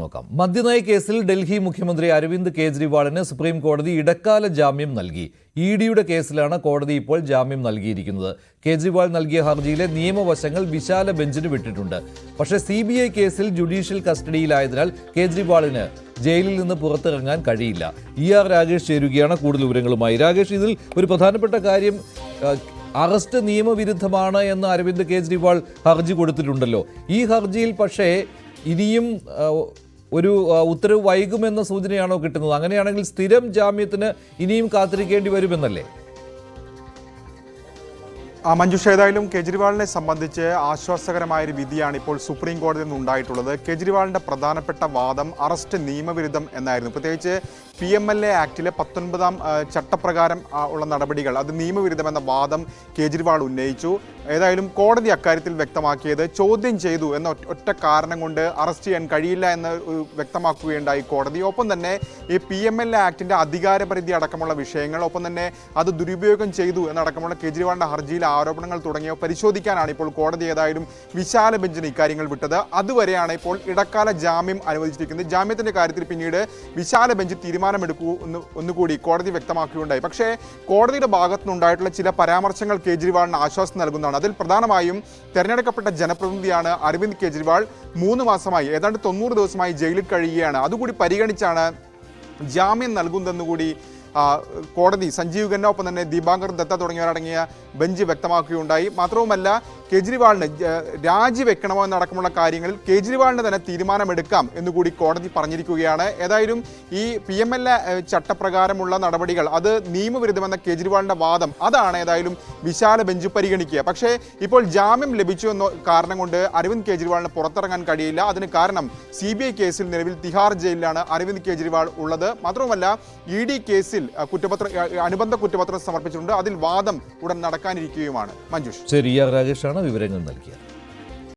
നോക്കാം. മദ്യനയ കേസിൽ ഡൽഹി മുഖ്യമന്ത്രി അരവിന്ദ് കെജ്രിവാളിന് സുപ്രീം കോടതി ഇടക്കാല ജാമ്യം നൽകി. ഇഡിയുടെ കേസിലാണ് കോടതി ഇപ്പോൾ ജാമ്യം നൽകിയിരിക്കുന്നത്. കേജ്രിവാൾ നൽകിയ ഹർജിയിലെ നിയമവശങ്ങൾ വിശാല ബെഞ്ചിന് വിട്ടിട്ടുണ്ട്. പക്ഷേ CBI കേസിൽ ജുഡീഷ്യൽ കസ്റ്റഡിയിലായതിനാൽ കേജ്രിവാളിന് ജയിലിൽ നിന്ന് പുറത്തിറങ്ങാൻ കഴിയില്ല. ER രാഗേഷ് ചേരുകയാണ് കൂടുതൽ വിവരങ്ങളുമായി. രാഗേഷ്, ഇതിൽ ഒരു പ്രധാനപ്പെട്ട കാര്യം, അറസ്റ്റ് നിയമവിരുദ്ധമാണ് എന്ന് അരവിന്ദ് കെജ്രിവാൾ ഹർജി കൊടുത്തിട്ടുണ്ടല്ലോ. ഈ ഹർജിയിൽ പക്ഷേ ഇനിയും ഒരു ഉത്തരവ് വൈകുമെന്ന സൂചനയാണോ കിട്ടുന്നത്? അങ്ങനെയാണെങ്കിൽ സ്ഥിരം ജാമ്യത്തിന് ഇനിയും കാത്തിരിക്കേണ്ടി വരുമെന്നല്ലേ? മഞ്ജുഷ, ഏതായാലും കേജ്രിവാളിനെ സംബന്ധിച്ച് ആശ്വാസകരമായൊരു വിധിയാണ് ഇപ്പോൾ സുപ്രീം കോടതിയിൽ നിന്ന് ഉണ്ടായിട്ടുള്ളത്. കേജ്രിവാളിന്റെ പ്രധാനപ്പെട്ട വാദം അറസ്റ്റ് നിയമവിരുദ്ധം എന്നായിരുന്നു. പ്രത്യേകിച്ച് PMLA ആക്ടിലെ 19-ാം ചട്ടപ്രകാരം ഉള്ള നടപടികൾ അത് നിയമവിരുദ്ധമെന്ന വാദം കേജ്രിവാൾ ഉന്നയിച്ചു. ഏതായാലും കോടതി അക്കാര്യത്തിൽ വ്യക്തമാക്കിയത് ചോദ്യം ചെയ്തു എന്ന ഒറ്റ കാരണം കൊണ്ട് അറസ്റ്റ് ചെയ്യാൻ കഴിയില്ല എന്ന് വ്യക്തമാക്കുകയുണ്ടായി കോടതി. ഒപ്പം തന്നെ ഈ PMLA ആക്ടിന്റെ അധികാരപരിധി അടക്കമുള്ള വിഷയങ്ങൾ, ഒപ്പം തന്നെ അത് ദുരുപയോഗം ചെയ്തു എന്നടക്കമുള്ള കേജ്രിവാളിന്റെ ഹർജിയിൽ ആരോപണങ്ങൾ തുടങ്ങിയവ പരിശോധിക്കാനാണ് ഇപ്പോൾ കോടതി ഏതായാലും വിശാല ബെഞ്ചിന് ഇക്കാര്യങ്ങൾ വിട്ടത്. അതുവരെയാണ് ഇപ്പോൾ ഇടക്കാല ജാമ്യം അനുവദിച്ചിരിക്കുന്നത്. ജാമ്യത്തിന്റെ കാര്യത്തിൽ പിന്നീട് വിശാല ബെഞ്ച് തീരുമാനമെടുക്കൂ ഒന്നുകൂടി കോടതി വ്യക്തമാക്കുകയുണ്ടായി. പക്ഷേ കോടതിയുടെ ഭാഗത്തുനിന്നുണ്ടായിട്ടുള്ള ചില പരാമർശങ്ങൾ കേജ്രിവാളിന് ആശ്വാസം നൽകുന്നതാണ്. അതിൽ പ്രധാനമായും തെരഞ്ഞെടുക്കപ്പെട്ട ജനപ്രതിനിധിയാണ് അരവിന്ദ് കെജ്രിവാൾ. 3 മാസമായി, ഏതാണ്ട് 90 ദിവസമായി ജയിലിൽ കഴിയുകയാണ്. അതുകൂടി പരിഗണിച്ചാണ് ജാമ്യം നൽകുന്നതെന്നുകൂടി കോടതി സഞ്ജീവ് ഖന്ന, ഒപ്പം തന്നെ ദീപാങ്കർ ദത്ത തുടങ്ങിയവരടങ്ങിയ ബെഞ്ച് വ്യക്തമാക്കുകയുണ്ടായി. മാത്രവുമല്ല, കേജ്രിവാളിന് രാജിവെക്കണമോ എന്നടക്കമുള്ള കാര്യങ്ങളിൽ കേജ്രിവാളിന് തന്നെ തീരുമാനമെടുക്കാം എന്നുകൂടി കോടതി പറഞ്ഞിരിക്കുകയാണ്. ഏതായാലും ഈ PMLA ചട്ടപ്രകാരമുള്ള നടപടികൾ അത് നിയമവിരുദ്ധമെന്ന കേജ്രിവാളിന്റെ വാദം അതാണ് ഏതായാലും വിശാല ബെഞ്ച് പരിഗണിക്കുക. പക്ഷേ ഇപ്പോൾ ജാമ്യം ലഭിച്ചു എന്ന കാരണം കൊണ്ട് അരവിന്ദ് കെജ്രിവാളിന് പുറത്തിറങ്ങാൻ കഴിയില്ല. അതിന് കാരണം CBI കേസിൽ നിലവിൽ തിഹാർ ജയിലിലാണ് അരവിന്ദ് കെജ്രിവാൾ ഉള്ളത്. മാത്രവുമല്ല, ED കേസിൽ അനുബന്ധ കുറ്റപത്രം സമർപ്പിച്ചിട്ടുണ്ട്. അതിൽ വാദം ഉടൻ നടക്കാനിരിക്കുകയുമാണ്. മഞ്ജുഷ്. ശരി, ER രാഗേഷാണ് വിവരങ്ങൾ നൽകിയത്.